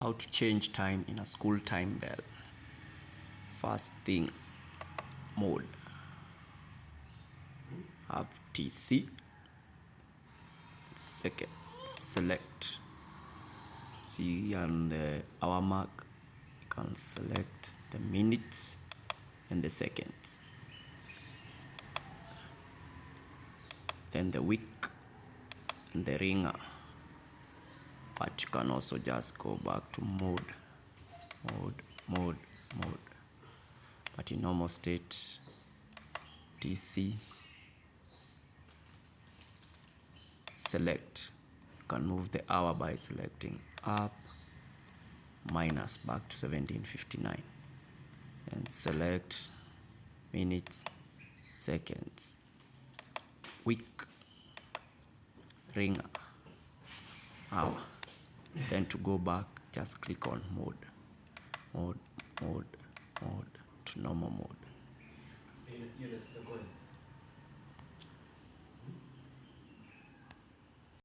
How to change time in a school time bell. First thing, mode. Have TC. Second, select. See on the hour mark, you can select the minutes and the seconds. Then the week and the ringer. But you can also just go back to mode. But in normal state, TC, select. You can move the hour by selecting up, minus back to 1759. And select minutes, seconds, week, ringer, hour. Then to go back, just click on mode to normal mode.